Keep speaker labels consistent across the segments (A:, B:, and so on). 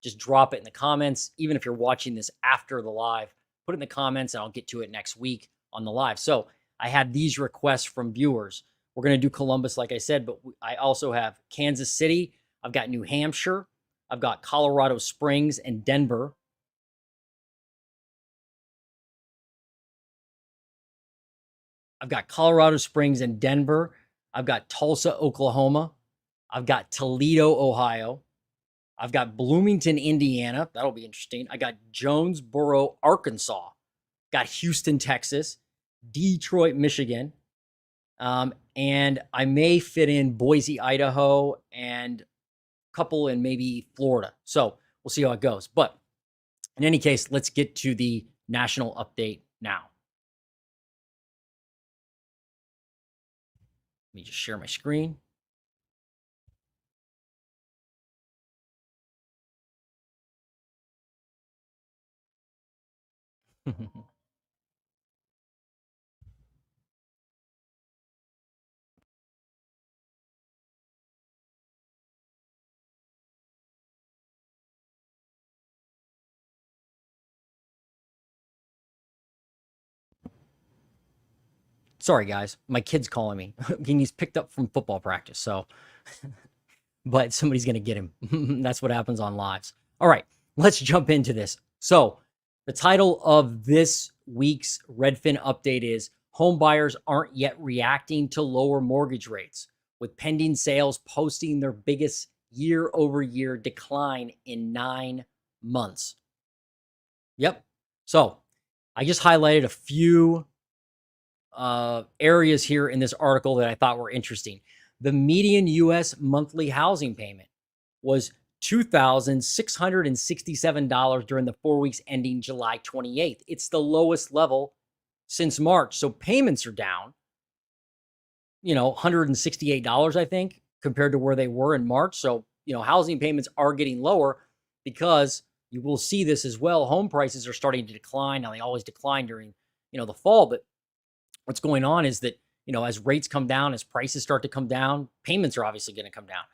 A: just drop it in the comments. Even if you're watching this after the live, put it in the comments and I'll get to it next week on the live. So I had these requests from viewers. We're going to do Columbus, like I said, but I also have Kansas City. I've got New Hampshire. I've got Colorado Springs and Denver. I've got Colorado Springs and Denver. I've got Tulsa, Oklahoma. I've got Toledo, Ohio. I've got Bloomington, Indiana. That'll be interesting. I got Jonesboro, Arkansas. Got Houston, Texas. Detroit, Michigan. And I may fit in Boise, Idaho, and a couple in maybe Florida. So we'll see how it goes. But in any case, let's get to the national update now. Let me just share my screen. Sorry, guys. My kid's calling me. He's picked up from football practice. So, but somebody's going to get him. That's what happens on lives. All right, let's jump into this. So the title of this week's Redfin update is Home Buyers Aren't Yet Reacting to Lower Mortgage Rates, with pending sales posting their biggest year-over-year decline in 9 months. Yep. So I just highlighted a few areas here in this article that I thought were interesting. The median U.S. monthly housing payment was $2,667 during the 4 weeks ending July 28th. It's the lowest level since March. So payments are down, $168, I think, compared to where they were in March. So, housing payments are getting lower because you will see this as well. Home prices are starting to decline. Now, they always decline during, the fall, but what's going on is that, as rates come down, as prices start to come down, payments are obviously going to come down.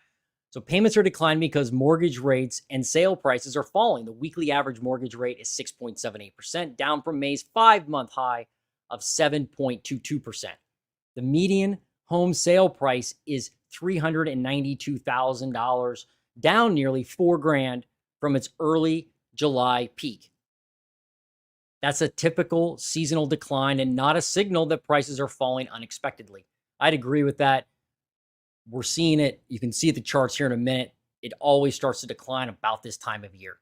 A: So payments are declining because mortgage rates and sale prices are falling. The weekly average mortgage rate is 6.78%, down from May's 5-month high of 7.22%. The median home sale price is $392,000, down nearly $4,000 from its early July peak. That's a typical seasonal decline and not a signal that prices are falling unexpectedly. I'd agree with that. We're seeing it. You can see the charts here in a minute. It always starts to decline about this time of year.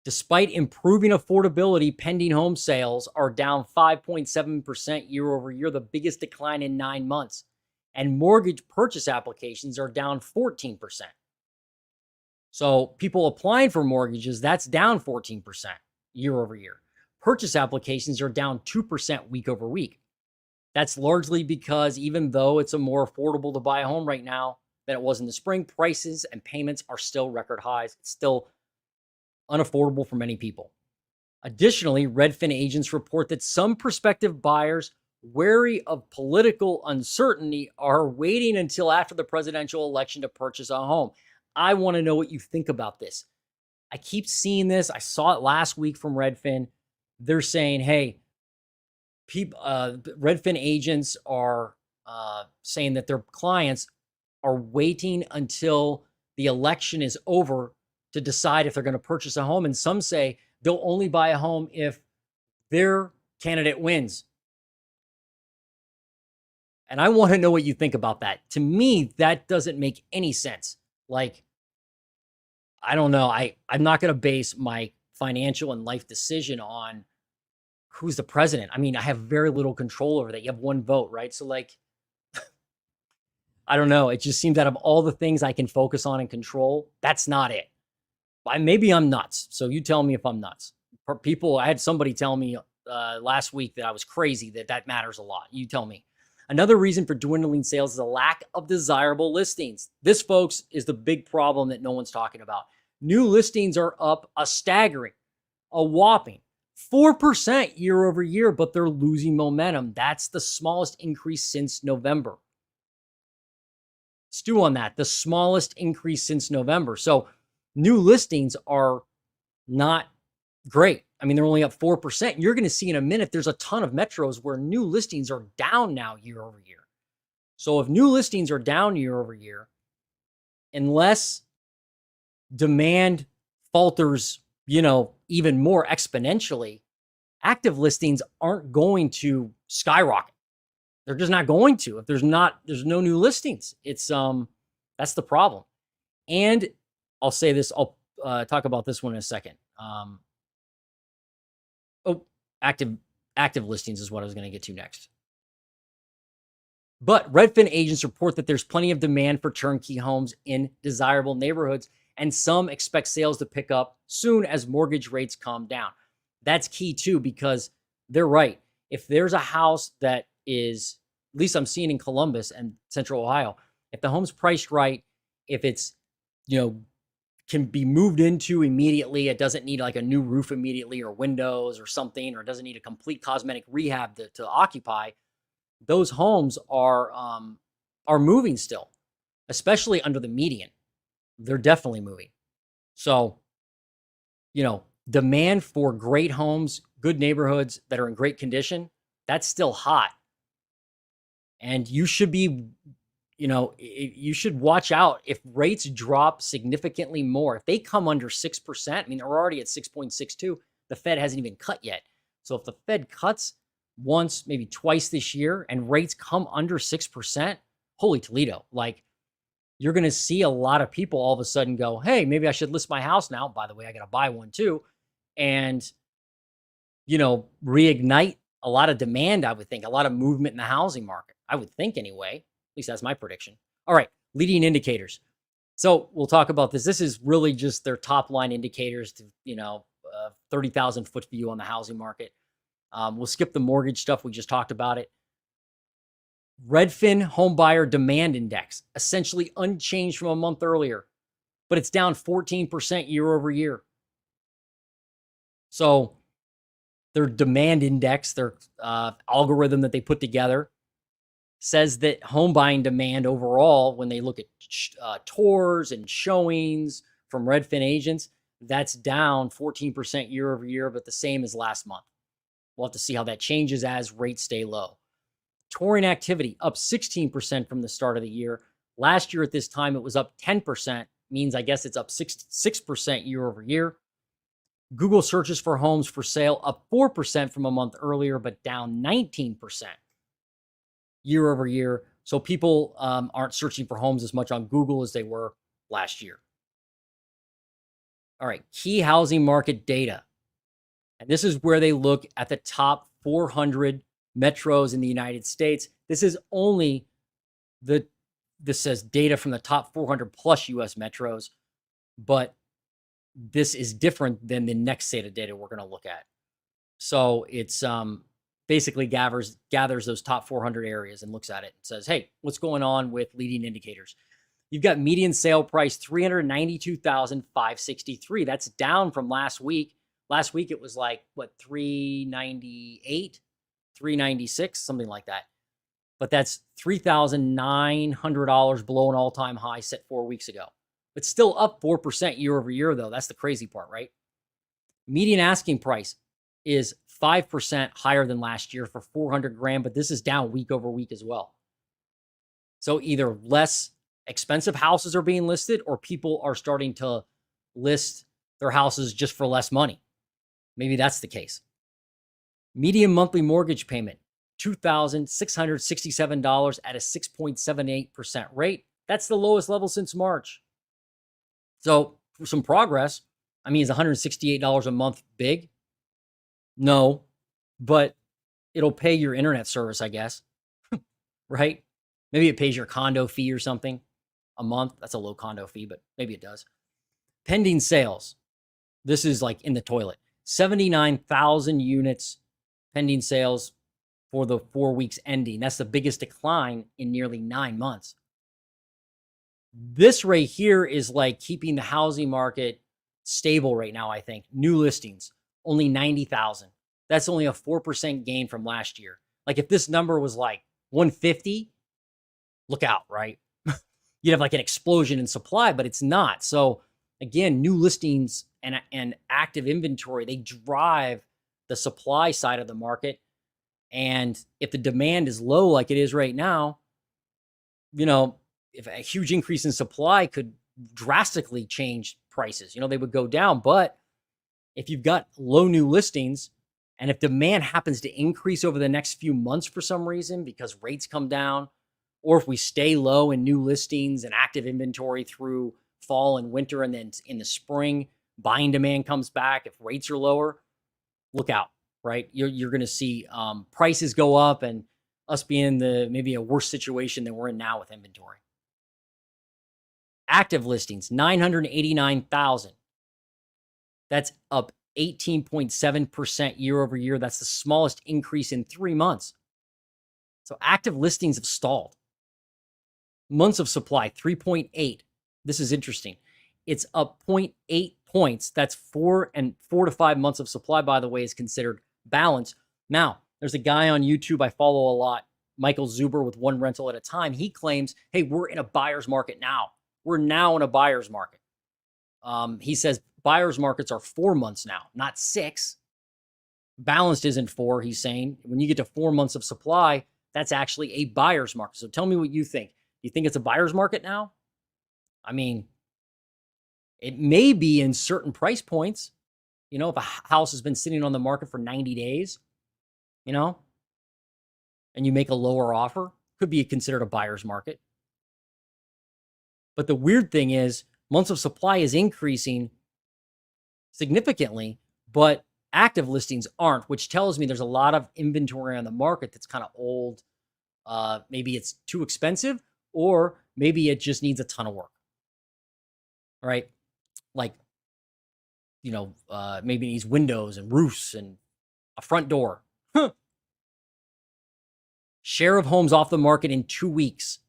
A: Despite improving affordability, pending home sales are down 5.7% year over year, the biggest decline in 9 months. And mortgage purchase applications are down 14%. So people applying for mortgages, that's down 14% year over year. Purchase applications are down 2% week over week. That's largely because even though it's more affordable to buy a home right now than it was in the spring, prices and payments are still record highs. It's still unaffordable for many people. Additionally, Redfin agents report that some prospective buyers wary of political uncertainty are waiting until after the presidential election to purchase a home. I want to know what you think about this. I keep seeing this. I saw it last week from Redfin. They're saying, hey, Redfin agents are saying that their clients are waiting until the election is over to decide if they're going to purchase a home. And some say they'll only buy a home if their candidate wins. And I want to know what you think about that. To me, that doesn't make any sense. Like, I don't know. I'm not going to base my financial and life decision on who's the president. I mean, I have very little control over that. You have one vote, right? So like, I don't know. It just seems out of all the things I can focus on and control, that's not it. Maybe I'm nuts. So you tell me if I'm nuts. I had somebody tell me last week that I was crazy, that matters a lot. You tell me. Another reason for dwindling sales is a lack of desirable listings. This, folks, is the big problem that no one's talking about. New listings are up a whopping 4% year over year, but they're losing momentum. That's the smallest increase since November. Stew on that, the smallest increase since November. So new listings are not great. I mean, they're only up 4%. You're going to see in a minute, there's a ton of metros where new listings are down now year over year. So if new listings are down year over year, unless demand falters, even more exponentially, active listings aren't going to skyrocket. They're just not going to. If there's no new listings. It's that's the problem. And I'll say this, I'll talk about this one in a second. Active listings is what I was going to get to next. But Redfin agents report that there's plenty of demand for turnkey homes in desirable neighborhoods, and some expect sales to pick up soon as mortgage rates calm down. That's key too, because they're right. If there's a house that is, at least I'm seeing in Columbus and Central Ohio, if the home's priced right, if it's, can be moved into immediately, it doesn't need like a new roof immediately or windows or something, or it doesn't need a complete cosmetic rehab to occupy, those homes are moving still, especially under the median. They're definitely moving. So, demand for great homes, good neighborhoods that are in great condition, that's still hot. And you should be, you should watch out if rates drop significantly more. If they come under 6%, I mean, they're already at 6.62. The Fed hasn't even cut yet. So if the Fed cuts once, maybe twice this year, and rates come under 6%, holy Toledo. Like, you're going to see a lot of people all of a sudden go, hey, maybe I should list my house now. By the way, I got to buy one too. And, reignite a lot of demand, I would think, a lot of movement in the housing market. I would think anyway. At least that's my prediction. All right, leading indicators. So we'll talk about this. This is really just their top line indicators to, 30,000 foot view on the housing market. We'll skip the mortgage stuff. We just talked about it. Redfin home buyer demand index, essentially unchanged from a month earlier, but it's down 14% year over year. So their demand index, their algorithm that they put together, says that home buying demand overall, when they look at tours and showings from Redfin agents, that's down 14% year over year, but the same as last month. We'll have to see how that changes as rates stay low. Touring activity up 16% from the start of the year. Last year at this time, it was up 10%, means I guess it's up 6% year over year. Google searches for homes for sale up 4% from a month earlier, but down 19% year over year. So people aren't searching for homes as much on Google as they were last year. All right, key housing market data. And this is where they look at the top 400 metros in the United States. This is only this says data from the top 400 plus US metros, but this is different than the next set of data we're going to look at. So it's basically gathers those top 400 areas and looks at it and says, hey, what's going on with leading indicators? You've got median sale price, $392,563. That's down from last week. Last week, it was like, what, 398, 396, something like that. But that's $3,900 below an all-time high set 4 weeks ago. It's still up 4% year over year, though. That's the crazy part, right? Median asking price is 5% higher than last year for 400 grand, but this is down week over week as well. So either less expensive houses are being listed, or people are starting to list their houses just for less money. Maybe that's the case. Median monthly mortgage payment, $2,667 at a 6.78% rate. That's the lowest level since March. So for some progress. I mean, is $168 a month big? No, but it'll pay your internet service, I guess, right? Maybe it pays your condo fee or something a month. That's a low condo fee, but maybe it does. Pending sales. This is like in the toilet. 79,000 units pending sales for the 4 weeks ending. That's the biggest decline in nearly 9 months. This right here is like keeping the housing market stable right now, I think. New listings, only 90,000. That's only a 4% gain from last year. Like if this number was like 150, look out, right? You'd have like an explosion in supply, but it's not. So Again, new listings and active inventory, they drive the supply side of the market. And if the demand is low like it is right now, if a huge increase in supply could drastically change prices, they would go down. But if you've got low new listings and if demand happens to increase over the next few months for some reason because rates come down, or if we stay low in new listings and active inventory through fall and winter, and then in the spring, buying demand comes back, if rates are lower, look out, right? You're going to see prices go up and us be in maybe a worse situation than we're in now with inventory. Active listings, 989,000. That's up 18.7% year over year. That's the smallest increase in 3 months. So active listings have stalled. Months of supply, 3.8. This is interesting. It's up 0.8 points. That's 4 to 5 months of supply, by the way, is considered balanced. Now, there's a guy on YouTube I follow a lot, Michael Zuber with One Rental at a Time. He claims, hey, we're in a buyer's market now. We're now in a buyer's market. He says buyer's markets are 4 months now, not 6. Balanced isn't 4, he's saying. When you get to 4 months of supply, that's actually a buyer's market. So tell me what you think. You think it's a buyer's market now? I mean, it may be in certain price points. If a house has been sitting on the market for 90 days, and you make a lower offer, could be considered a buyer's market. But the weird thing is, months of supply is increasing significantly, but active listings aren't, which tells me there's a lot of inventory on the market that's kind of old. Maybe it's too expensive, or maybe it just needs a ton of work, right? Like, maybe it needs windows and roofs and a front door. Share of homes off the market in 2 weeks,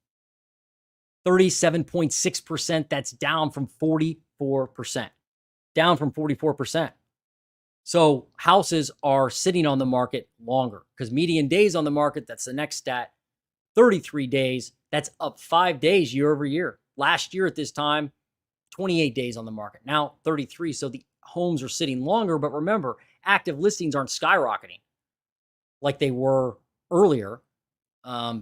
A: 37.6%. That's down from 44%. Down from 44%. So houses are sitting on the market longer because median days on the market, that's the next stat, 33 days. That's up 5 days year over year. Last year at this time, 28 days on the market. Now 33. So the homes are sitting longer. But remember, active listings aren't skyrocketing like they were earlier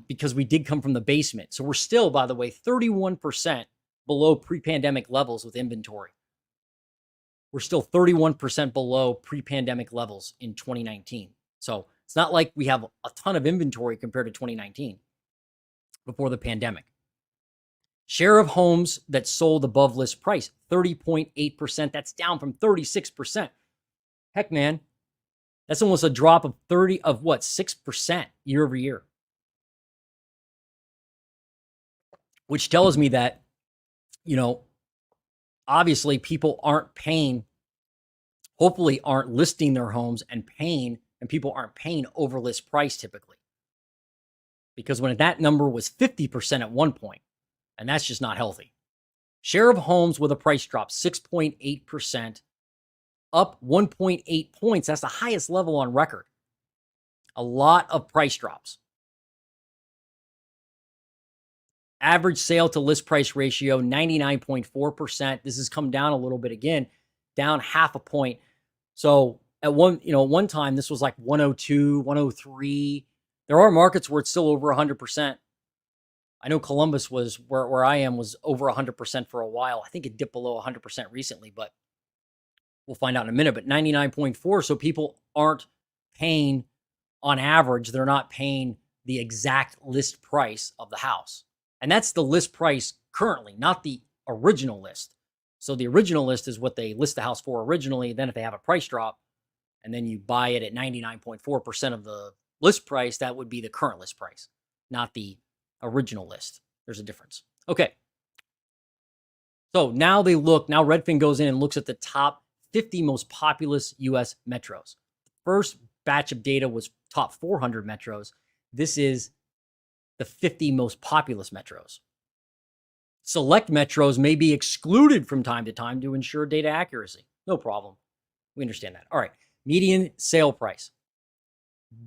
A: because we did come from the basement. So we're still, by the way, 31% below pre-pandemic levels with inventory. We're still 31% below pre-pandemic levels in 2019. So it's not like we have a ton of inventory compared to 2019 before the pandemic. Share of homes that sold above list price, 30.8%. That's down from 36%. Heck, man, that's almost a drop of 6% year over year. Which tells me that, obviously people aren't paying, hopefully aren't listing their homes and people aren't paying over list price typically. Because when that number was 50% at one point, and that's just not healthy. Share of homes with a price drop, 6.8%, up 1.8 points. That's the highest level on record. A lot of price drops. Average sale to list price ratio, 99.4%. This has come down a little bit again, down half a point. So at one time, this was like 102, 103. There are markets where it's still over 100%. I know Columbus was where I am was over 100% for a while. I think it dipped below 100% recently, but we'll find out in a minute. But 99.4, so people aren't paying on average. They're not paying the exact list price of the house. And that's the list price currently, not the original list. So the original list is what they list the house for originally. Then if they have a price drop and then you buy it at 99.4% of the list price, that would be the current list price, not the original list. There's a difference. Okay. So now Redfin goes in and looks at the top 50 most populous US metros. The first batch of data was top 400 metros. This is the 50 most populous metros. Select metros may be excluded from time to time to ensure data accuracy. No problem. We understand that. All right. Median sale price.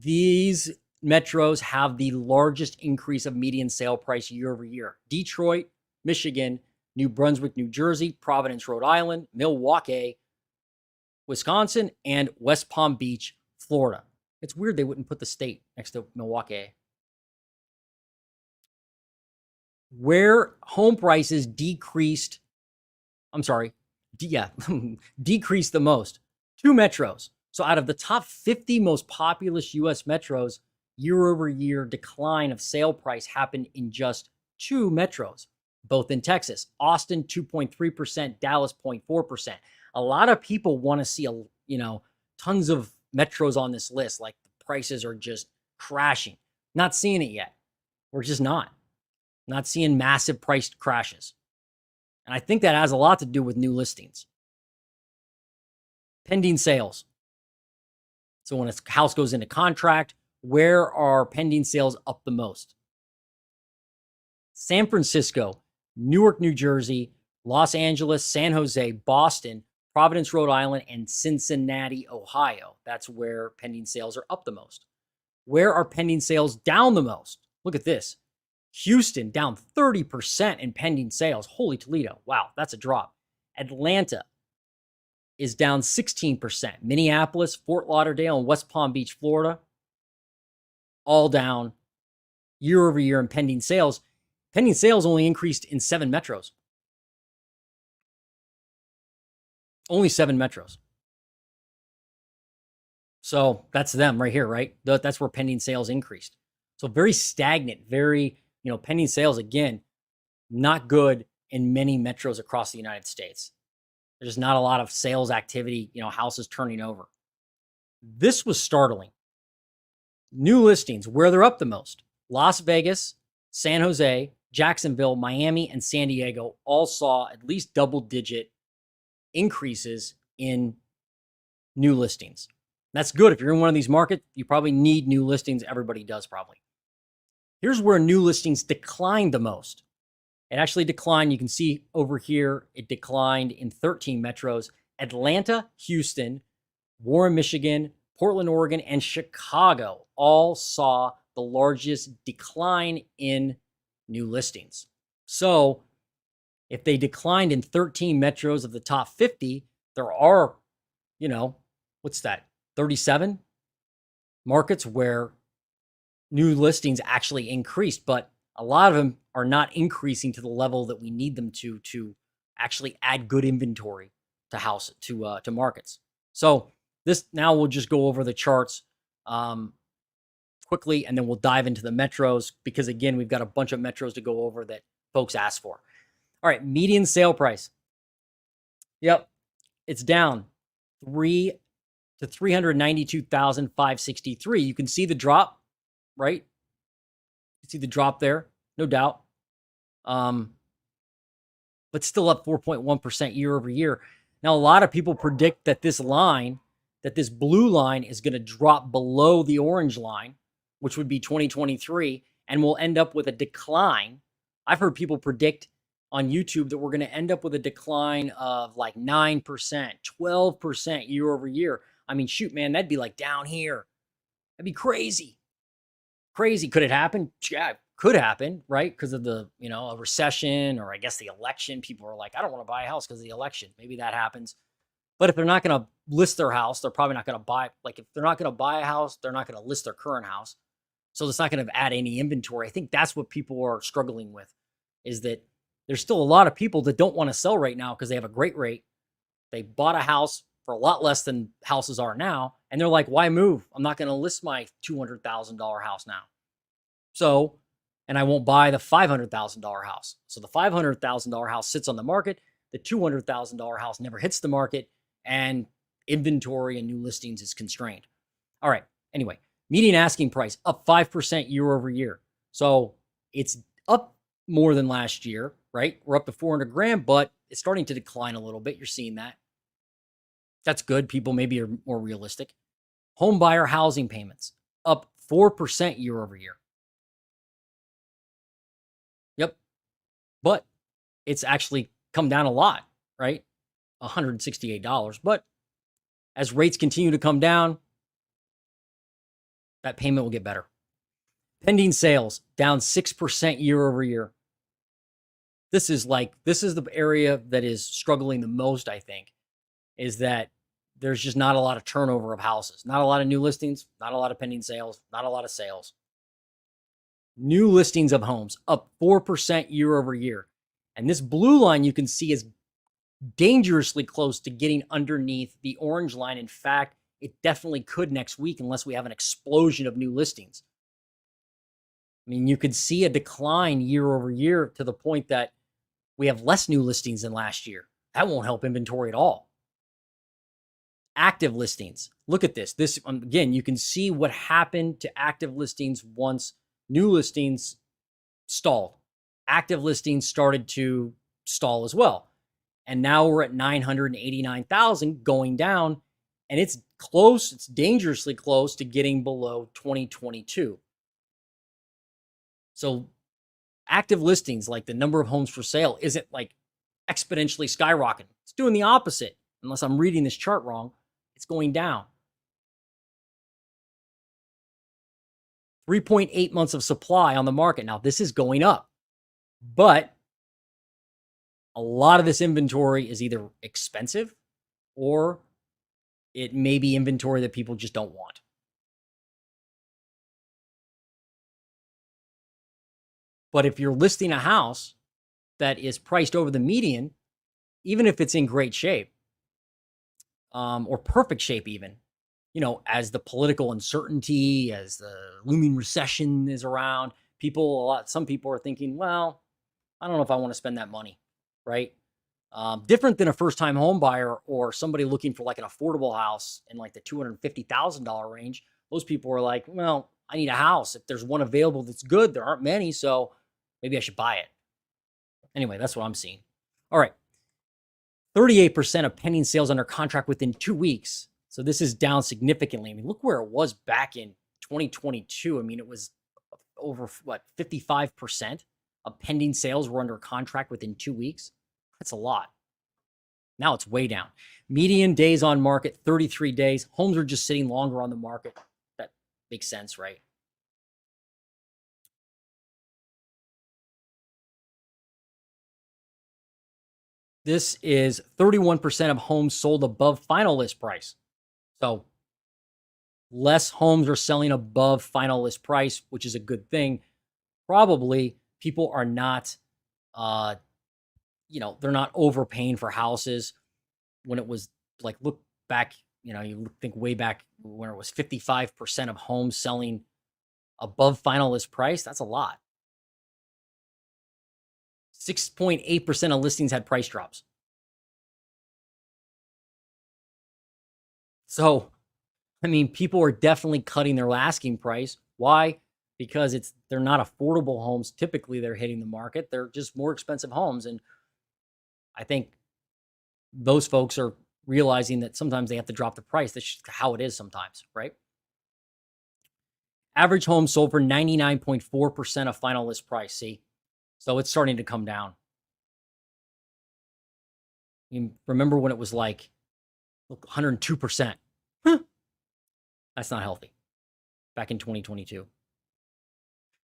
A: These metros have the largest increase of median sale price year over year. Detroit, Michigan, New Brunswick, New Jersey, Providence, Rhode Island, Milwaukee, Wisconsin, and West Palm Beach, Florida. It's weird they wouldn't put the state next to Milwaukee. Where home prices decreased decreased the most. 2 metros. So out of the top 50 most populous US metros, year-over-year decline of sale price happened in just 2 metros, both in Texas. Austin 2.3%, Dallas 0.4%. A lot of people want to see tons of metros on this list, like the prices are just crashing. Not seeing it yet. We're just not seeing massive price crashes. And I think that has a lot to do with new listings. Pending sales. So when a house goes into contract, where are pending sales up the most? San Francisco, Newark, New Jersey, Los Angeles, San Jose, Boston, Providence, Rhode Island, and Cincinnati, Ohio. That's where pending sales are up the most. Where are pending sales down the most? Look at this. Houston down 30% in pending sales. Holy Toledo. Wow, that's a drop. Atlanta is down 16%. Minneapolis, Fort Lauderdale, and West Palm Beach, Florida, all down year over year in pending sales. Pending sales only increased in 7 metros. Only 7 metros. So that's them right here, right? That's where pending sales increased. So very stagnant, very, pending sales, again, not good in many metros across the United States. There's not a lot of sales activity, houses turning over. This was startling. New listings, where they're up the most. Las Vegas, San Jose, Jacksonville, Miami, and San Diego all saw at least double-digit increases in new listings. That's good. If you're in one of these markets, you probably need new listings. Everybody does probably. Here's where new listings declined the most. It actually declined. You can see over here, it declined in 13 metros. Atlanta, Houston, Warren, Michigan, Portland, Oregon, and Chicago all saw the largest decline in new listings. So if they declined in 13 metros of the top 50, there are, what's that? 37 markets where new listings actually increased, but a lot of them are not increasing to the level that we need them to actually add good inventory to markets. So this, now we'll just go over the charts quickly, and then we'll dive into the metros, because again, we've got a bunch of metros to go over that folks asked for. All right, median sale price. Yep, it's down 3 to 392,563. You can see the drop, right? You see the drop there, no doubt. But still up 4.1% year over year. Now, a lot of people predict that this blue line is going to drop below the orange line, which would be 2023, and we'll end up with a decline. I've heard people predict on YouTube that we're going to end up with a decline of like 9%, 12% year over year. I mean, shoot, man, that'd be like down here. That'd be crazy. Crazy. Could it happen? Yeah, it could happen, right? Because of a recession, or I guess the election. People are like, I don't want to buy a house because of the election. Maybe that happens. But if they're not going to list their house, they're probably not going to buy. Like, if they're not going to buy a house, they're not going to list their current house. So it's not going to add any inventory. I think that's what people are struggling with, is that there's still a lot of people that don't want to sell right now because they have a great rate. They bought a house for a lot less than houses are now. And they're like, why move? I'm not going to list my $200,000 house now. So, and I won't buy the $500,000 house. So the $500,000 house sits on the market. The $200,000 house never hits the market, and inventory and new listings is constrained. All right. Anyway, median asking price up 5% year over year. So it's up more than last year, right? We're up to 400 grand, but it's starting to decline a little bit. You're seeing that. That's good. People maybe are more realistic. Home buyer housing payments up 4% year over year. Yep. But it's actually come down a lot, right? $168. But as rates continue to come down, that payment will get better. Pending sales down 6% year over year. this is the area that is struggling the most, I think, is that there's just not a lot of turnover of houses, not a lot of new listings, not a lot of pending sales, not a lot of sales. New listings of homes up 4% year over year. And this blue line you can see is dangerously close to getting underneath the orange line. In fact, it definitely could next week unless we have an explosion of new listings. I mean, you could see a decline year over year to the point that we have less new listings than last year. That won't help inventory at all. Active listings. Look at this. This, again, you can see what happened to active listings once new listings stalled. Active listings started to stall as well. And now we're at 989,000 going down, and it's close, it's dangerously close to getting below 2022. So active listings, like the number of homes for sale, isn't like exponentially skyrocketing. It's doing the opposite. Unless I'm reading this chart wrong, it's going down. 3.8 months of supply on the market. Now, this is going up, but a lot of this inventory is either expensive or it may be inventory that people just don't want. But if you're listing a house that is priced over the median, even if it's in great shape, or perfect shape even, you know, as the political uncertainty, as the looming recession is around, some people are thinking, well, I don't know if I want to spend that money, right? Different than a first-time home buyer or somebody looking for like an affordable house in like the $250,000 range. Those people are like, well, I need a house. If there's one available that's good, there aren't many, so maybe I should buy it. Anyway, that's what I'm seeing. All right. 38% of pending sales under contract within 2 weeks. So this is down significantly. I mean, look where it was back in 2022. I mean, it was over 55% of pending sales were under contract within 2 weeks. That's a lot. Now it's way down. Median days on market, 33 days. Homes are just sitting longer on the market. That makes sense, right? This is 31% of homes sold above final list price. So less homes are selling above final list price, which is a good thing. Probably people are not, they're not overpaying for houses when it was like, look back, you think way back when it was 55% of homes selling above final list price. That's a lot. 6.8% of listings had price drops. So, I mean, people are definitely cutting their asking price. Why? Because they're not affordable homes. Typically, they're hitting the market. They're just more expensive homes. And I think those folks are realizing that sometimes they have to drop the price. That's just how it is sometimes, right? Average home sold for 99.4% of final list price. See? So it's starting to come down. You remember when it was like 102%? That's not healthy. Back in 2022.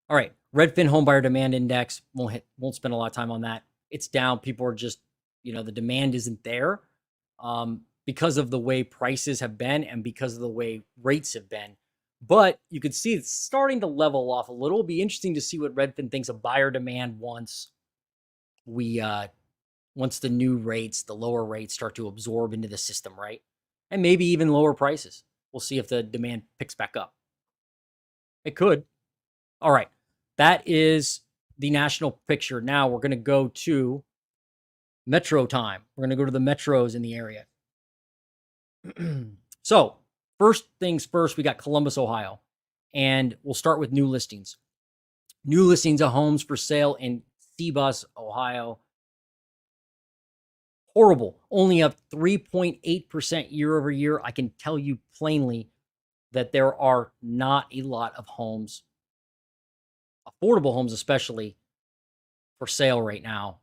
A: All right, Redfin Home Buyer Demand Index, won't spend a lot of time on that. It's down. People are just, the demand isn't there because of the way prices have been and because of the way rates have been. But you can see it's starting to level off a little. It'll be interesting to see what Redfin thinks of buyer demand once the new rates, the lower rates start to absorb into the system, right? And maybe even lower prices. We'll see if the demand picks back up. It could. All right. That is the national picture. Now we're going to go to metro time. We're going to go to the metros in the area. So first things first, we got Columbus, Ohio. And we'll start with new listings. New listings of homes for sale in Cebus, Ohio. Horrible. Only up 3.8% year over year. I can tell you plainly that there are not a lot of homes, affordable homes especially, for sale right now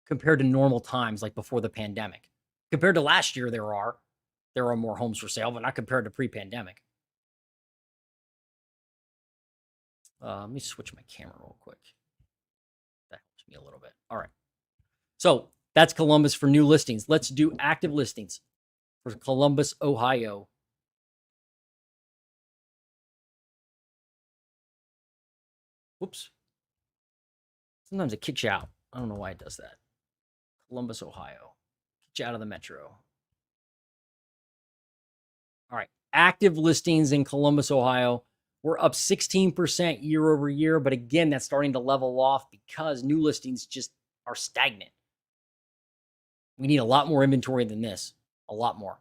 A: compared to normal times like before the pandemic. Compared to last year, there are more homes for sale, but not compared to pre-pandemic. Let me switch my camera real quick. That helps me a little bit. All right. So that's Columbus for new listings. Let's do active listings for Columbus, Ohio. Whoops. Sometimes it kicks you out. I don't know why it does that. Columbus, Ohio. Kicks you out of the metro. All right. Active listings in Columbus, Ohio. We're up 16% year over year. But again, that's starting to level off because new listings just are stagnant. We need a lot more inventory than this. A lot more.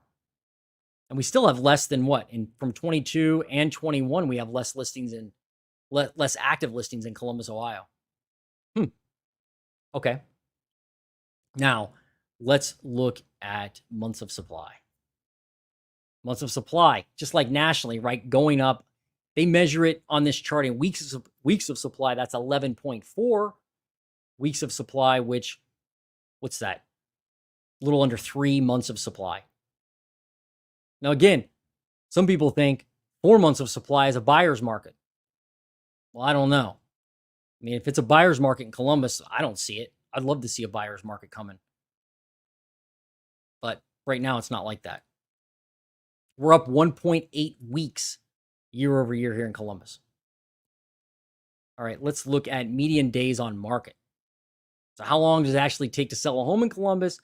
A: And we still have less than what? From 22 and 21, we have less listings in less active listings in Columbus, Ohio. Okay. Now, let's look at months of supply. Months of supply, just like nationally, right? Going up. They measure it on this chart in weeks of supply. That's 11.4 weeks of supply, which, what's that? A little under 3 months of supply. Now, again, some people think 4 months of supply is a buyer's market. Well, I don't know. I mean, if it's a buyer's market in Columbus, I don't see it. I'd love to see a buyer's market coming. But right now, it's not like that. We're up 1.8 weeks year over year here in Columbus. All right, let's look at median days on market. So how long does it actually take to sell a home in Columbus?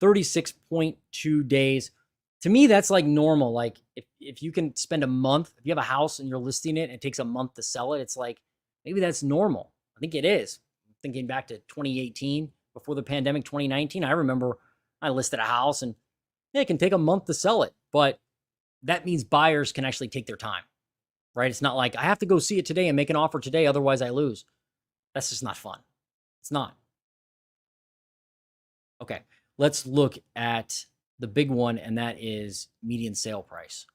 A: 36.2 days. To me, that's like normal. Like if you can spend a month, if you have a house and you're listing it and it takes a month to sell it, it's like, maybe that's normal. I think it is. Thinking back to 2018, before the pandemic, 2019, I remember I listed a house and it can take a month to sell it, but that means buyers can actually take their time, right? It's not like I have to go see it today and make an offer today, otherwise I lose. That's just not fun. It's not. Okay, let's look at the big one, and that is median sale price.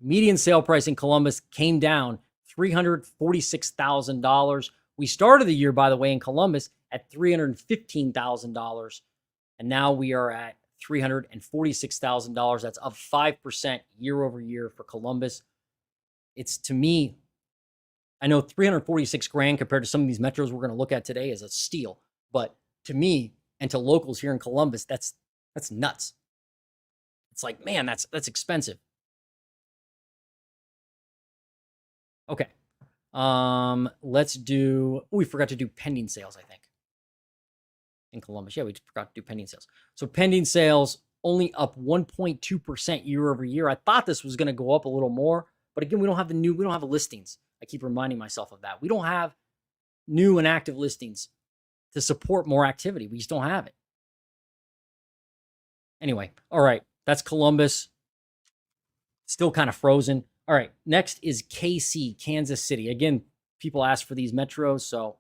A: Median sale price in Columbus came down $346,000. We started the year, by the way, in Columbus at $315,000, and now we are at $346,000. That's up 5% year over year for Columbus. It's, to me, I know 346 grand compared to some of these metros we're going to look at today is a steal, but to me and to locals here in Columbus, that's nuts. It's like, man, that's expensive. Okay. Let's do, we forgot to do pending sales, I think, in Columbus. Yeah, we forgot to do pending sales. So pending sales only up 1.2% year over year. I thought this was going to go up a little more, but again, we don't have the listings. I keep reminding myself of that. We don't have new and active listings to support more activity. We just don't have it. Anyway, all right, that's Columbus. Still kind of frozen. All right, next is KC, Kansas City. Again, people ask for these metros, so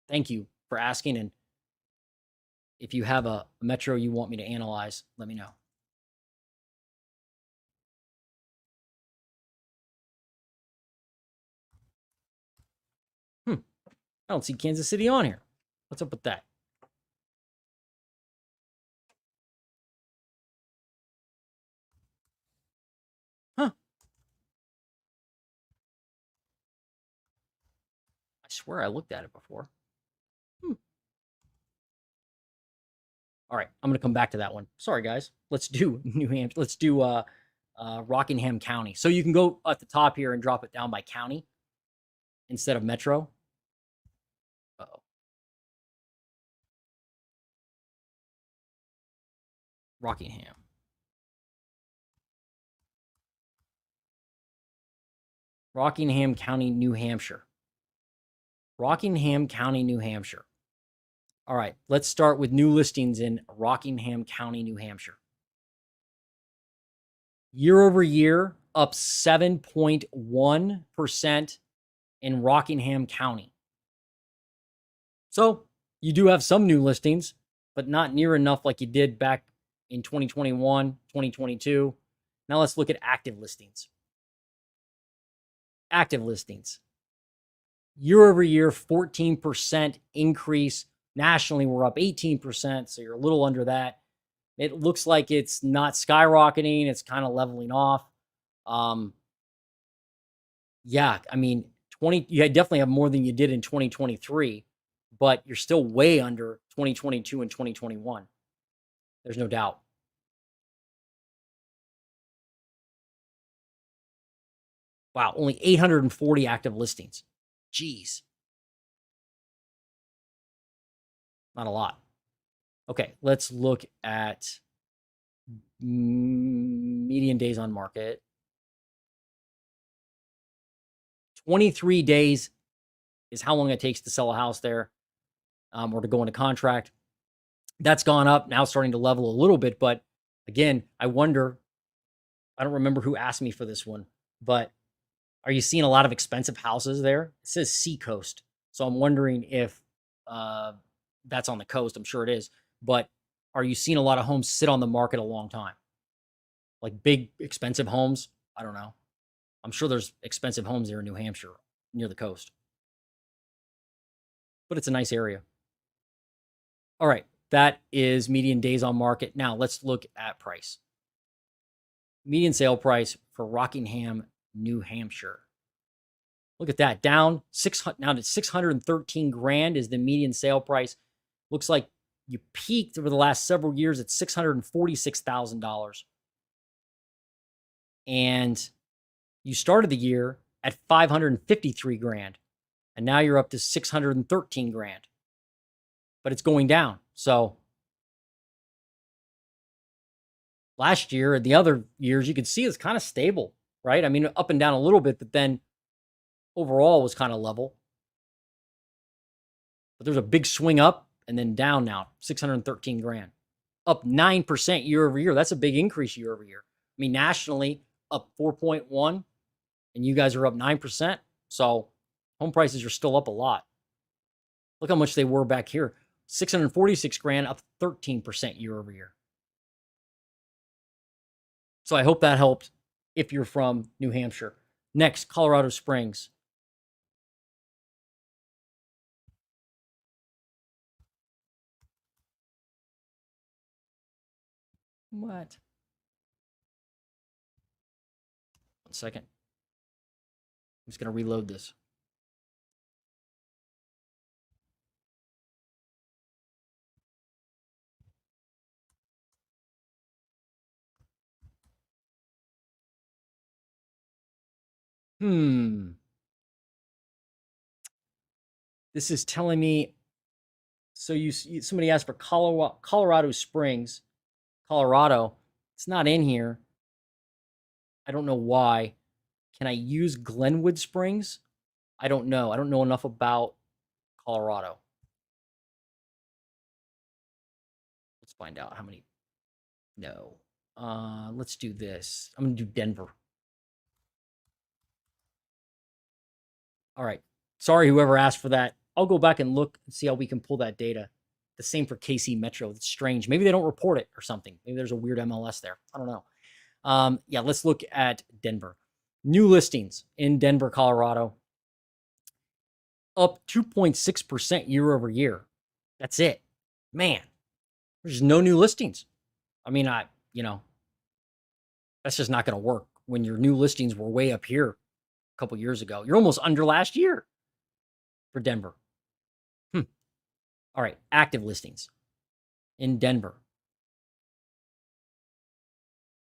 A: thank you for asking. And if you have a metro you want me to analyze, let me know. I don't see Kansas City on here. What's up with that? Huh. I swear I looked at it before. All right, I'm going to come back to that one. Sorry, guys. Let's do New Hampshire. Let's do Rockingham County. So you can go at the top here and drop it down by county instead of metro. Uh-oh. Rockingham. Rockingham County, New Hampshire. Rockingham County, New Hampshire. All right, let's start with new listings in Rockingham County, New Hampshire. Year over year, up 7.1% in Rockingham County. So you do have some new listings, but not near enough like you did back in 2021, 2022. Now let's look at active listings. Active listings. Year over year, 14% increase. Nationally, we're up 18%, so you're a little under that. It looks like it's not skyrocketing. It's kind of leveling off. Yeah, I mean, You definitely have more than you did in 2023, but you're still way under 2022 and 2021. There's no doubt. Wow, only 840 active listings. Jeez, not a lot. Okay, let's look at median days on market. 23 days is how long it takes to sell a house there, or to go into contract. That's gone up, now starting to level a little bit. But again, I wonder, I don't remember who asked me for this one, but are you seeing a lot of expensive houses there? It says Seacoast. So I'm wondering if that's on the coast. I'm sure it is. But are you seeing a lot of homes sit on the market a long time? Like big, expensive homes? I don't know. I'm sure there's expensive homes there in New Hampshire near the coast. But it's a nice area. All right. That is median days on market. Now let's look at price. Median sale price for Rockingham, New Hampshire. Look at that, down now to 613 grand is the median sale price. Looks like you peaked over the last several years at $646,000. And you started the year at 553 grand. And now you're up to 613 grand. But it's going down. So last year and the other years, you could see it's kind of stable, right? I mean, up and down a little bit, but then overall was kind of level. But there's a big swing up and then down now, 613 grand. Up 9% year over year. That's a big increase year over year. I mean, nationally, up 4.1, and you guys are up 9%. So home prices are still up a lot. Look how much they were back here. 646 grand, up 13% year over year. So I hope that helped if you're from New Hampshire. Next, Colorado Springs. What? 1 second. I'm just going to reload this. This is telling me, so somebody asked for Colorado Springs, Colorado. It's not in here. I don't know why. Can I use Glenwood Springs? I don't know. I don't know enough about Colorado. Let's find out how many. No. Let's do this. I'm going to do Denver. All right. Sorry, whoever asked for that. I'll go back and look and see how we can pull that data. The same for KC Metro. It's strange. Maybe they don't report it or something. Maybe there's a weird MLS there. I don't know. Yeah, let's look at Denver. New listings in Denver, Colorado, up 2.6% year over year. That's it. Man, there's no new listings. I mean, that's just not going to work when your new listings were way up here a couple years ago. You're almost under last year for Denver. All right, active listings in Denver.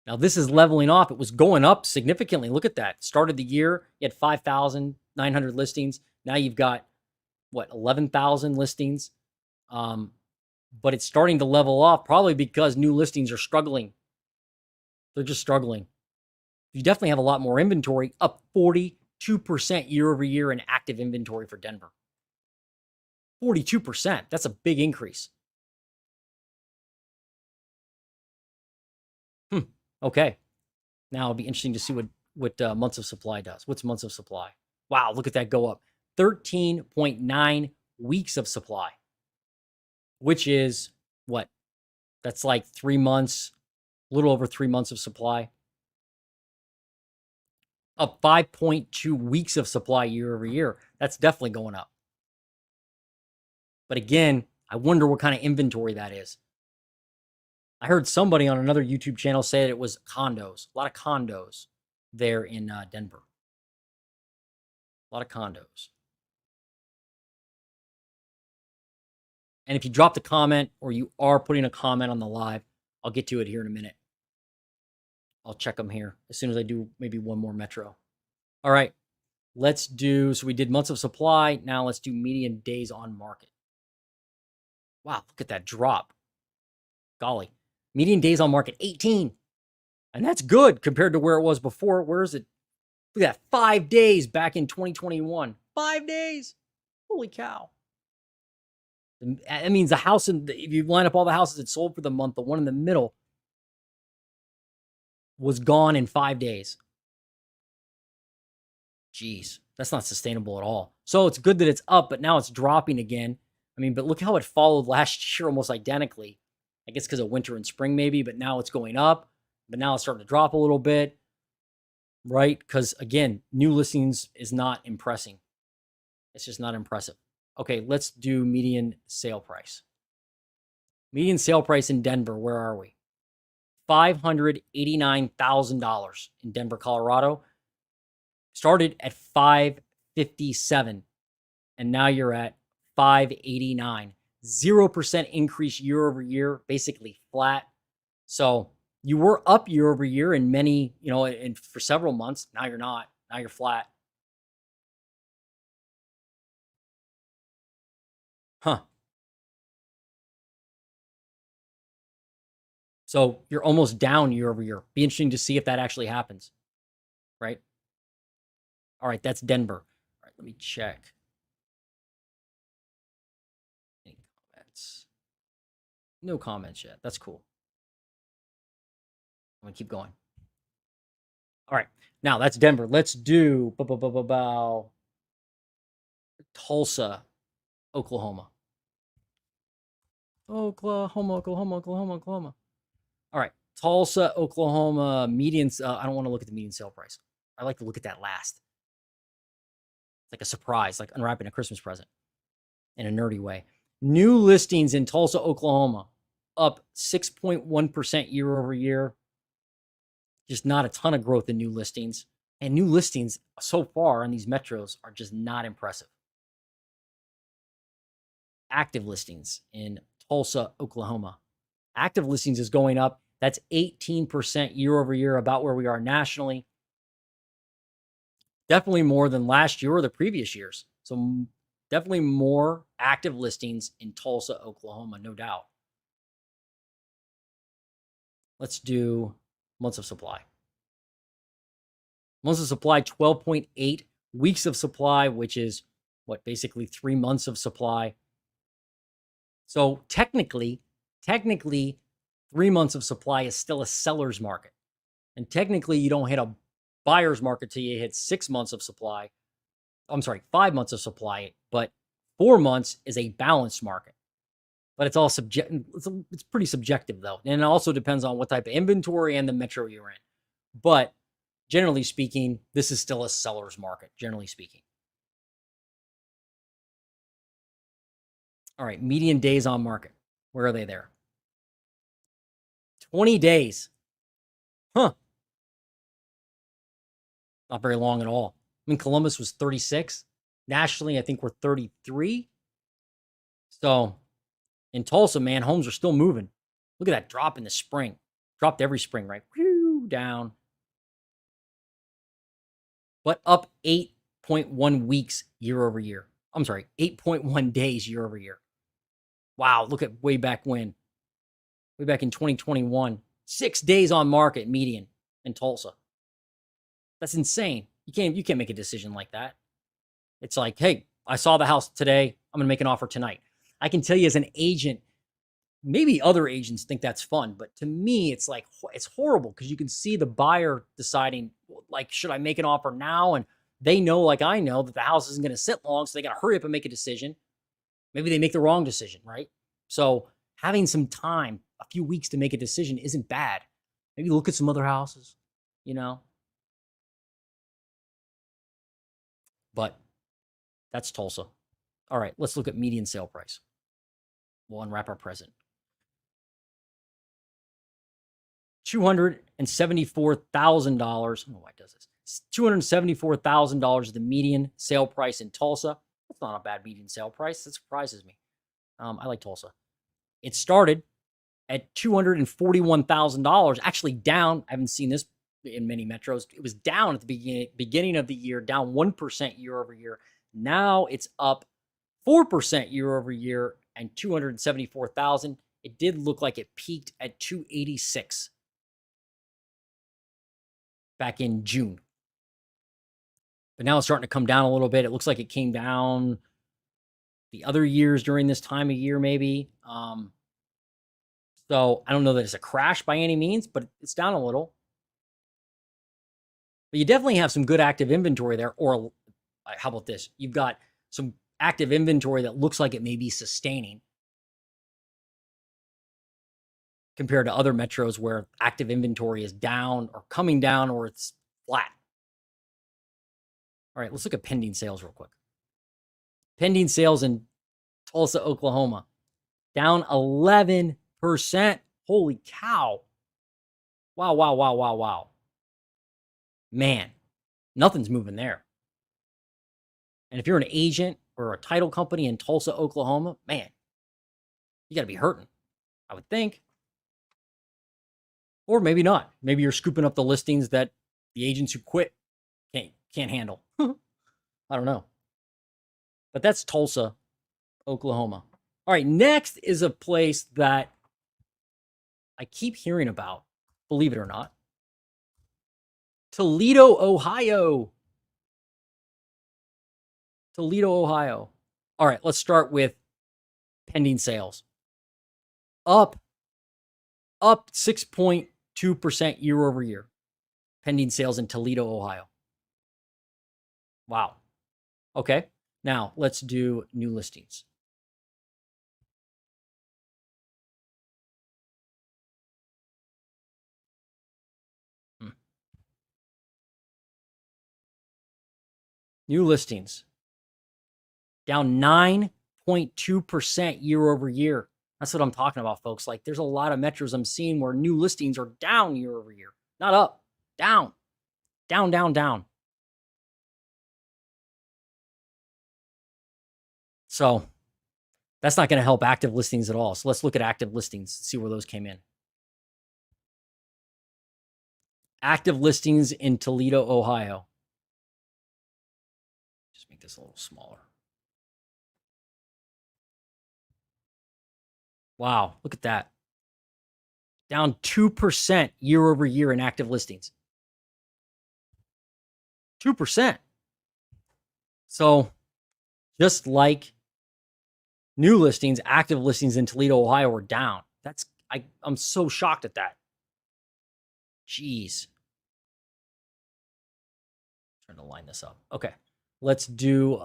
A: Now, this is leveling off. It was going up significantly. Look at that. Started the year, you had 5,900 listings. Now you've got, what, 11,000 listings. But it's starting to level off, probably because new listings are struggling. They're just struggling. You definitely have a lot more inventory, up 42% year over year in active inventory for Denver. 42%. That's a big increase. Okay. Now it'll be interesting to see what months of supply does. What's months of supply? Wow, look at that go up. 13.9 weeks of supply, which is what? That's like 3 months, a little over 3 months of supply. Up 5.2 weeks of supply year over year. That's definitely going up. But again, I wonder what kind of inventory that is. I heard somebody on another YouTube channel say that it was condos, a lot of condos there in Denver. A lot of condos. And if you dropped a comment or you are putting a comment on the live, I'll get to it here in a minute. I'll check them here as soon as I do maybe one more metro. All right, let's do, so we did months of supply. Now let's do median days on market. Wow, look at that drop. Golly, median days on market, 18. And that's good compared to where it was before. Where is it? Look at that, 5 days back in 2021. 5 days. Holy cow. That means the house, if you line up all the houses that sold for the month, the one in the middle was gone in 5 days. Jeez, that's not sustainable at all. So it's good that it's up, but now it's dropping again. I mean, but look how it followed last year almost identically. I guess because of winter and spring maybe, but now it's going up. But now it's starting to drop a little bit, right? Because again, new listings is not impressing. It's just not impressive. Okay, let's do median sale price. Median sale price in Denver, where are we? $589,000 in Denver, Colorado. Started at $557, and now you're at $589. 0% increase year over year, basically flat. So you were up year over year in many, and for several months. Now you're not. Now you're flat. Huh. So you're almost down year over year. Be interesting to see if that actually happens, right? All right, that's Denver. All right, let me check. Any comments? No comments yet. That's cool. I'm gonna keep going. All right, now that's Denver. Let's do Tulsa, Oklahoma. Oklahoma. All right, Tulsa, Oklahoma, median. I don't want to look at the median sale price. I like to look at that last. It's like a surprise, like unwrapping a Christmas present in a nerdy way. New listings in Tulsa, Oklahoma, up 6.1% year over year. Just not a ton of growth in new listings. And new listings so far in these metros are just not impressive. Active listings in Tulsa, Oklahoma. Active listings is going up. That's 18% year over year, about where we are nationally. Definitely more than last year or the previous years. So definitely more active listings in Tulsa, Oklahoma, no doubt. Let's do months of supply. Months of supply, 12.8 weeks of supply, which is what, basically 3 months of supply. So technically, 3 months of supply is still a seller's market. And technically, you don't hit a buyer's market till you hit 6 months of supply. I'm sorry, 5 months of supply, but 4 months is a balanced market. But it's all subjective. It's pretty subjective though. And it also depends on what type of inventory and the metro you're in. But generally speaking, this is still a seller's market, generally speaking. All right, median days on market. Where are they there? 20 days. Huh. Not very long at all. I mean, Columbus was 36. Nationally, I think we're 33. So in Tulsa, man, homes are still moving. Look at that drop in the spring. Dropped every spring, right? Whew, down. But up 8.1 weeks year over year. I'm sorry, 8.1 days year over year. Wow, look at way back when. Way back in 2021. 6 days on market median in Tulsa. That's insane. You can't make a decision like that. It's like, hey, I saw the house today. I'm gonna make an offer tonight. I can tell you as an agent, maybe other agents think that's fun, but to me, it's like, it's horrible because you can see the buyer deciding, like, should I make an offer now? And they know, like I know, that the house isn't gonna sit long, so they gotta hurry up and make a decision. Maybe they make the wrong decision, right? So having some time, a few weeks to make a decision isn't bad. Maybe look at some other houses, But that's Tulsa. All right, let's look at median sale price. We'll unwrap our present. $274,000. I don't know why it does this. $274,000 is the median sale price in Tulsa. That's not a bad median sale price. That surprises me. I like Tulsa. It started at $241,000, actually down. I haven't seen this in many metros. It was down at the beginning of the year, down 1% year over year. Now it's up 4% year over year and 274,000. It did look like it peaked at 286 back in June. But now it's starting to come down a little bit. It looks like it came down the other years during this time of year, maybe. So I don't know that it's a crash by any means, but it's down a little. But you definitely have some good active inventory there. Or how about this? You've got some active inventory that looks like it may be sustaining compared to other metros where active inventory is down or coming down or it's flat. All right, let's look at pending sales real quick. Pending sales in Tulsa, Oklahoma, down 11%. Holy cow. Wow. Man, nothing's moving there. And if you're an agent or a title company in Tulsa, Oklahoma, man, you got to be hurting, I would think. Or maybe not. Maybe you're scooping up the listings that the agents who quit can't handle. I don't know. But that's Tulsa, Oklahoma. All right, next is a place that I keep hearing about, believe it or not. Toledo, Ohio. Toledo, Ohio. All right, let's start with pending sales. Up 6.2% year over year. Pending sales in Toledo, Ohio. Wow. Okay, now let's do new listings. New listings. Down 9.2% year over year. That's what I'm talking about, folks. Like, there's a lot of metros I'm seeing where new listings are down year over year. Not up, down. Down. So that's not going to help active listings at all. So let's look at active listings, see where those came in. Active listings in Toledo, Ohio. Just make this a little smaller. Wow, look at that. Down 2% year over year in active listings. 2%. So just like new listings, active listings in Toledo, Ohio are down. I'm so shocked at that. Jeez. Trying to line this up. Okay. Let's do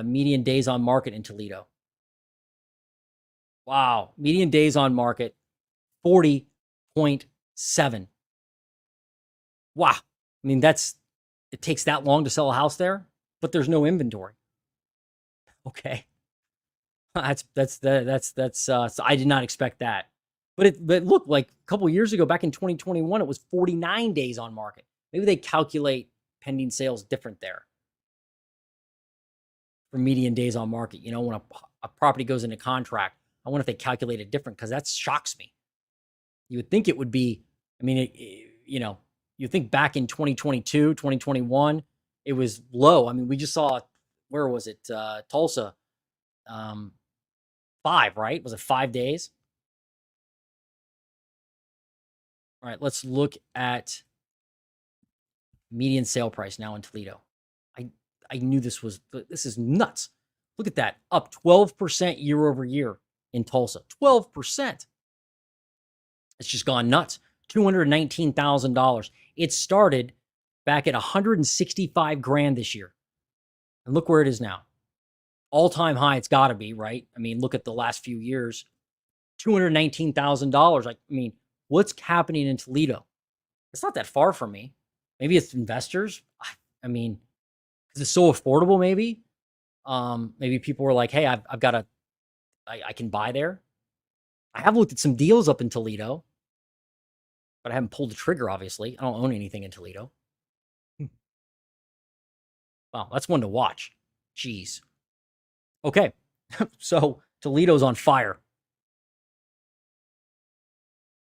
A: median days on market in Toledo. Wow. Median days on market, 40.7. Wow. I mean, it takes that long to sell a house there, but there's no inventory. Okay. That's I did not expect that. But it looked like a couple years ago, back in 2021, it was 49 days on market. Maybe they calculate pending sales different there for median days on market. You know, when a property goes into contract, I wonder if they calculate it different, because that shocks me. You would think it would be, I mean, you think back in 2022, 2021, it was low. I mean, we just saw, where was it? Tulsa, 5, right? Was it 5 days? All right, let's look at median sale price now in Toledo. I knew this is nuts. Look at that, up 12% year over year in Tulsa. 12%. It's just gone nuts. $219,000. It started back at $165,000 this year. And look where it is now. All-time high, it's got to be, right? I mean, look at the last few years. $219,000. Like, I mean, what's happening in Toledo? It's not that far from me. Maybe it's investors. I mean, because it's so affordable, maybe. Maybe people were like, hey, I can buy there. I have looked at some deals up in Toledo, but I haven't pulled the trigger, obviously. I don't own anything in Toledo. Wow, that's one to watch. Jeez. Okay, so Toledo's on fire.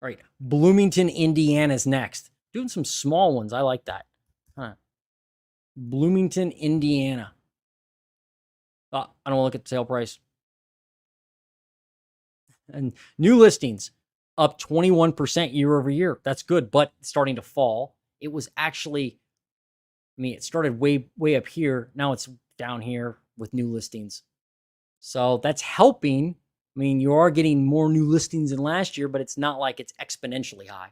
A: All right, Bloomington, Indiana's next. Doing some small ones. I like that. Huh. Bloomington, Indiana. I don't want to look at the sale price. And new listings up 21% year over year. That's good, but starting to fall. It was actually, I mean, it started way up here. Now it's down here with new listings. So that's helping. I mean, you are getting more new listings than last year, but it's not like it's exponentially high.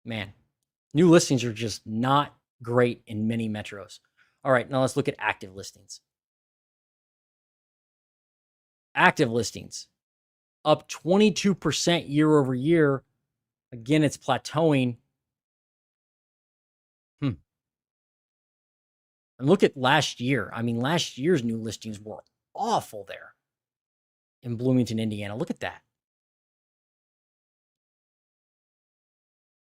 A: Man, new listings are just not great in many metros. All right, now let's look at active listings. Active listings up 22% year over year. Again, it's plateauing. And look at last year. I mean, last year's new listings were awful there in Bloomington, Indiana. Look at that.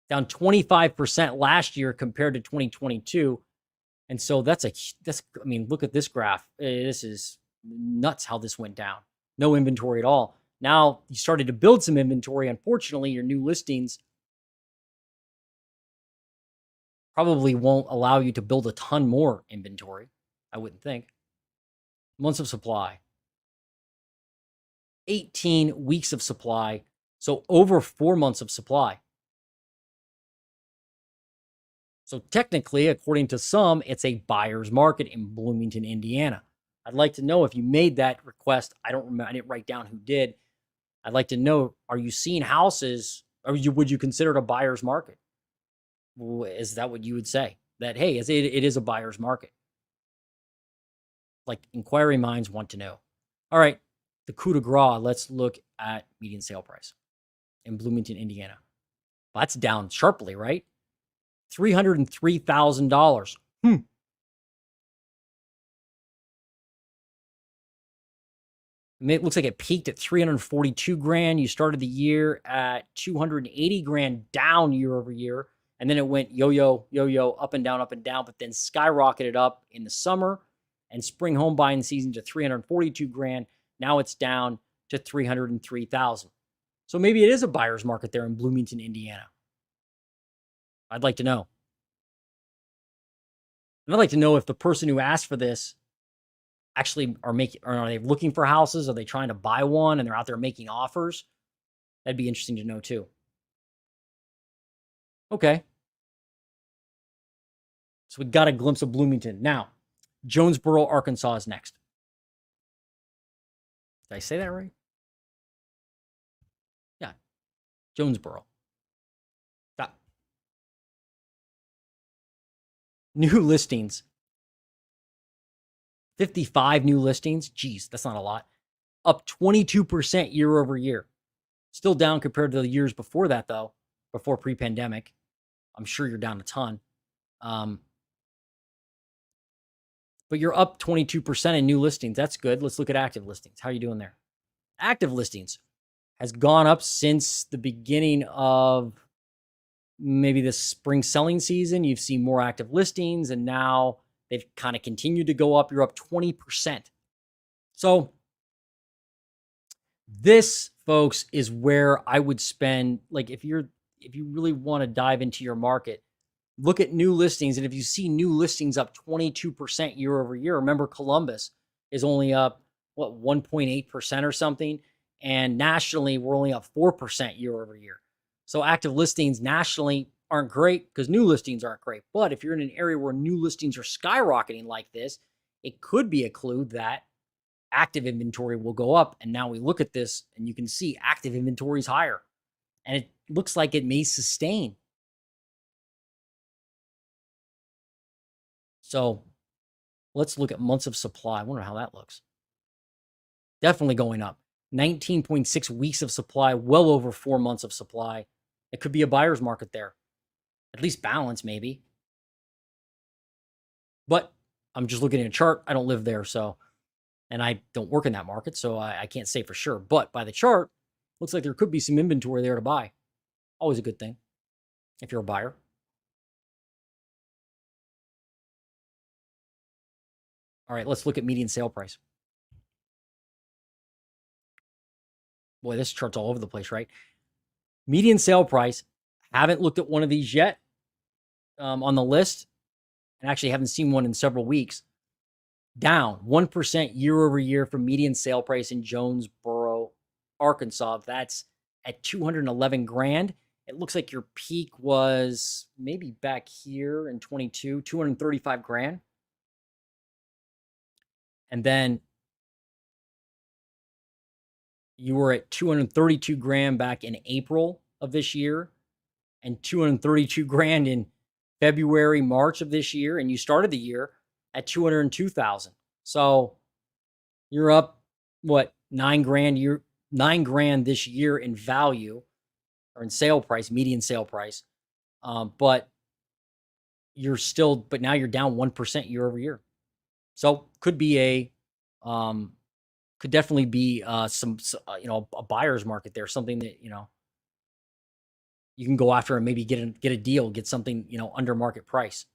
A: Down 25% last year compared to 2022. And so I mean, look at this graph. This is nuts how this went down. No inventory at all. Now you started to build some inventory. Unfortunately, your new listings probably won't allow you to build a ton more inventory, I wouldn't think. Months of supply. 18 weeks of supply. So over 4 months of supply. So technically, according to some, it's a buyer's market in Bloomington, Indiana. I'd like to know if you made that request. I don't remember. I didn't write down who did. I'd like to know, are you seeing houses, or would you consider it a buyer's market? Is that what you would say? That, hey, it is a buyer's market? Like inquiry minds want to know. All right, the coup de grace, let's look at median sale price in Bloomington, Indiana. Well, that's down sharply, right? $303,000. It looks like it peaked at 342 grand. You started the year at 280 grand down year over year. And then it went yo-yo, up and down, but then skyrocketed up in the summer and spring home buying season to 342 grand. Now it's down to 303,000. So maybe it is a buyer's market there in Bloomington, Indiana. I'd like to know. And I'd like to know if the person who asked for this actually are they looking for houses? Are they trying to buy one and they're out there making offers? That'd be interesting to know too. Okay. So we got a glimpse of Bloomington. Now, Jonesboro, Arkansas is next. Did I say that right? Yeah. Jonesboro. Got new listings. 55 new listings. Geez, that's not a lot. Up 22% year over year. Still down compared to the years before that, though, before pre-pandemic. I'm sure you're down a ton. But you're up 22% in new listings. That's good. Let's look at active listings. How are you doing there? Active listings has gone up since the beginning of maybe the spring selling season. You've seen more active listings, and now they've kind of continued to go up. You're up 20%. So this, folks, is where I would spend, like, if you really want to dive into your market, look at new listings. And if you see new listings up 22% year over year, remember Columbus is only up, 1.8% or something. And nationally, we're only up 4% year over year. So active listings nationally aren't great because new listings aren't great. But if you're in an area where new listings are skyrocketing like this, it could be a clue that active inventory will go up. And now we look at this and you can see active inventory is higher. And it looks like it may sustain. So let's look at months of supply. I wonder how that looks. Definitely going up. 19.6 weeks of supply, well over 4 months of supply. It could be a buyer's market there. At least balance, maybe. But I'm just looking at a chart. I don't live there, and I don't work in that market, so I can't say for sure. But by the chart, looks like there could be some inventory there to buy. Always a good thing if you're a buyer. All right, let's look at median sale price. Boy, this chart's all over the place, right? Median sale price. Haven't looked at one of these yet on the list, and actually haven't seen one in several weeks. Down 1% year over year for median sale price in Jonesboro, Arkansas. That's at 211 grand. It looks like your peak was maybe back here in 22, 235 grand. And then you were at 232 grand back in April of this year and 232 grand in February, March of this year. And you started the year at 202,000. So you're up, what, 9 grand this year in value or in sale price, median sale price. But now you're down 1% year over year. So could definitely be some a buyer's market there, something that you can go after and maybe get a deal, get something under market price.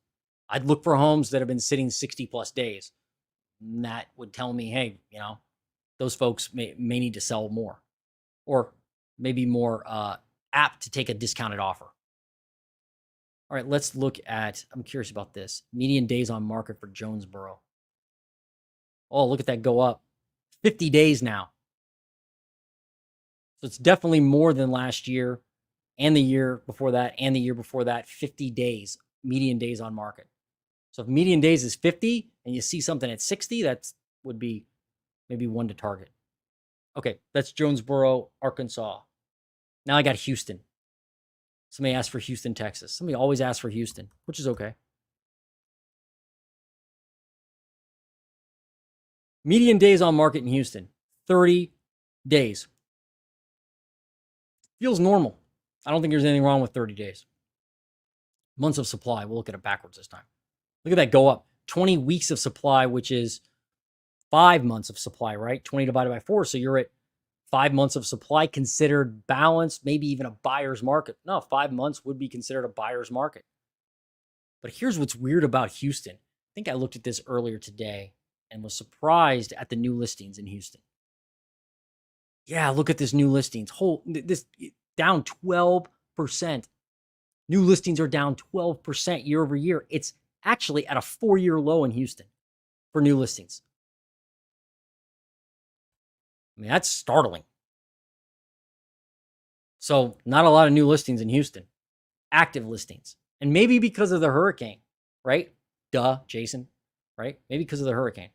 A: I'd look for homes that have been sitting 60 plus days. And that would tell me, hey, those folks may need to sell more, or maybe more apt to take a discounted offer. All right, let's look at, I'm curious about this, median days on market for Jonesboro. Oh, look at that go up. 50 days now. So it's definitely more than last year and the year before that and the year before that. 50 days, median days on market. So if median days is 50 and you see something at 60, that would be maybe one to target. Okay, that's Jonesboro, Arkansas. Now I got Houston. Somebody asked for Houston, Texas. Somebody always asks for Houston, which is okay. Median days on market in Houston, 30 days. Feels normal. I don't think there's anything wrong with 30 days. Months of supply. We'll look at it backwards this time. Look at that go up. 20 weeks of supply, which is 5 months of supply, right? 20 divided by 4. So you're at 5 months of supply, considered balanced, maybe even a buyer's market. No, 5 months would be considered a buyer's market. But here's what's weird about Houston. I think I looked at this earlier today and was surprised at the new listings in Houston. Yeah, look at this new listings. This down 12%. New listings are down 12% year over year. It's actually at a 4-year low in Houston for new listings. I mean, that's startling. So not a lot of new listings in Houston, active listings. And maybe because of the hurricane, right? Duh, Jason, right? Maybe because of the hurricane.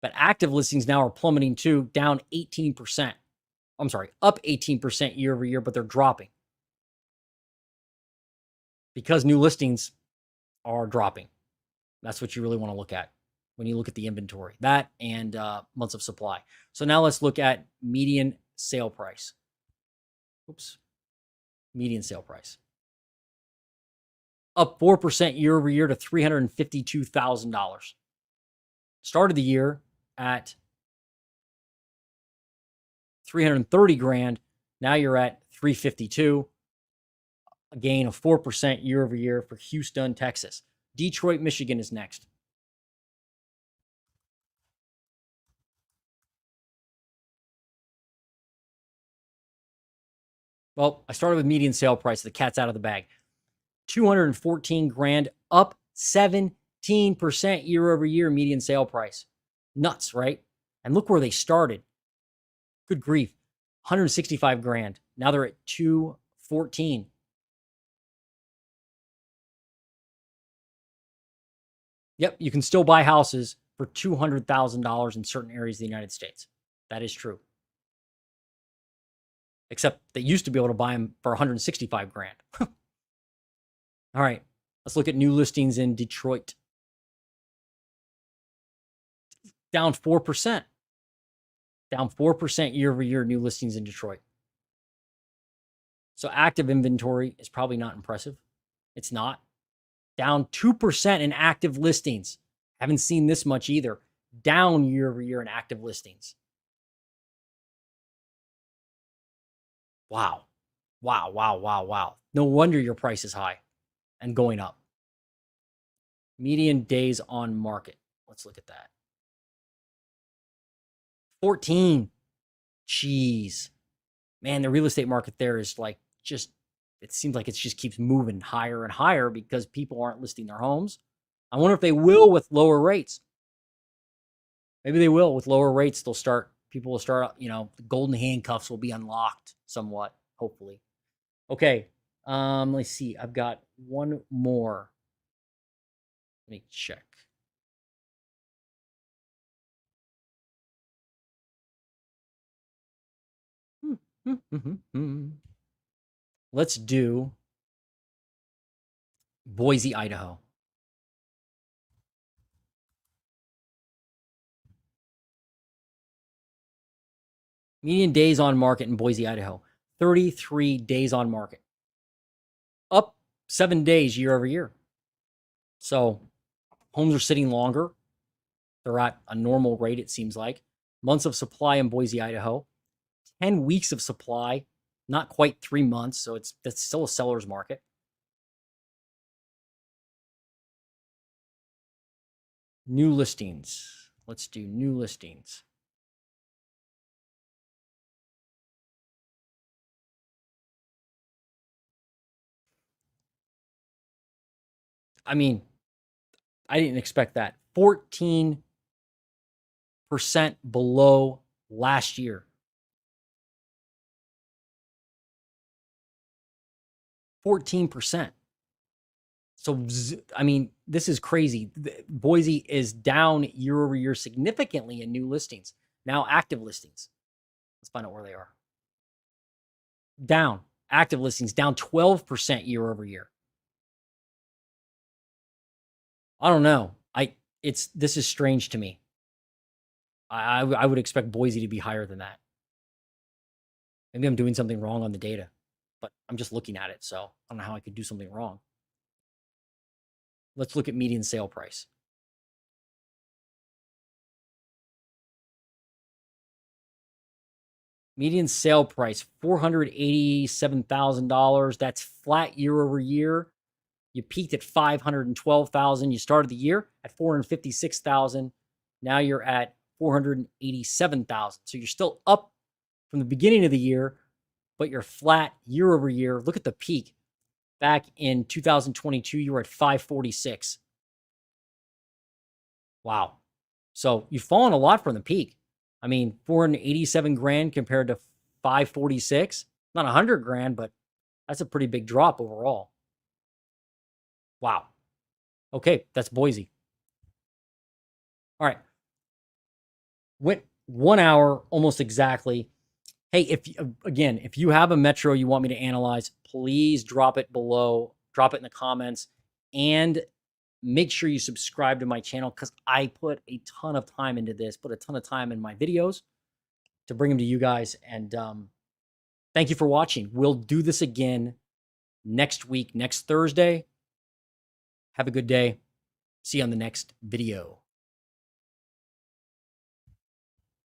A: But active listings now are plummeting too, down 18%. I'm sorry, up 18% year over year, but they're dropping because new listings are dropping. That's what you really want to look at when you look at the inventory, that and months of supply. So now let's look at median sale price. Oops. Median sale price. Up 4% year over year to $352,000. Started the year at 330 grand. Now you're at 352. A gain of 4% year over year for Houston, Texas. Detroit, Michigan is next. Well, I started with median sale price. The cat's out of the bag. 214 grand, up 17% year over year median sale price. Nuts, right? And look where they started. Good grief. 165 grand. Now they're at 214. Yep, you can still buy houses for $200,000 in certain areas of the United States. That is true. Except they used to be able to buy them for 165 grand. All right, let's look at new listings in Detroit. Down 4%. Down 4% year over year, new listings in Detroit. So active inventory is probably not impressive. It's not. Down 2% in active listings. Haven't seen this much either. Down year over year in active listings. Wow. Wow, wow, wow, wow. No wonder your price is high and going up. Median days on market. Let's look at that. 14. Jeez. Man, the real estate market there is like just, it seems like it just keeps moving higher and higher because people aren't listing their homes. I wonder if they will with lower rates. Maybe they will with lower rates. People will start, the golden handcuffs will be unlocked somewhat, hopefully. Okay. Let's see. I've got one more. Let me check. Let's do Boise, Idaho. Median days on market in Boise, Idaho, 33 days on market. Up 7 days year over year. So homes are sitting longer. They're at a normal rate, it seems like. Months of supply in Boise, Idaho. 10 weeks of supply, not quite 3 months. So that's still a seller's market. New listings. Let's do new listings. I mean, I didn't expect that. 14% below last year. 14%. So, I mean, this is crazy. Boise is down year over year significantly in new listings. Now active listings. Let's find out where they are. Down. Active listings down 12% year over year. I don't know. This is strange to me. I would expect Boise to be higher than that. Maybe I'm doing something wrong on the data, but I'm just looking at it, so I don't know how I could do something wrong. Let's look at median sale price. Median sale price, $487,000. That's flat year over year. You peaked at $512,000. You started the year at $456,000. Now you're at $487,000. So you're still up from the beginning of the year, but you're flat year over year. Look at the peak. Back in 2022, you were at 546. Wow. So you've fallen a lot from the peak. I mean, 487 grand compared to 546. Not 100 grand, but that's a pretty big drop overall. Wow. Okay, that's Boise. All right. Went 1 hour almost exactly. Hey, if you have a metro you want me to analyze, please drop it below, drop it in the comments, and make sure you subscribe to my channel because I put a ton of time into this, put a ton of time in my videos to bring them to you guys. And thank you for watching. We'll do this again next week, next Thursday. Have a good day. See you on the next video.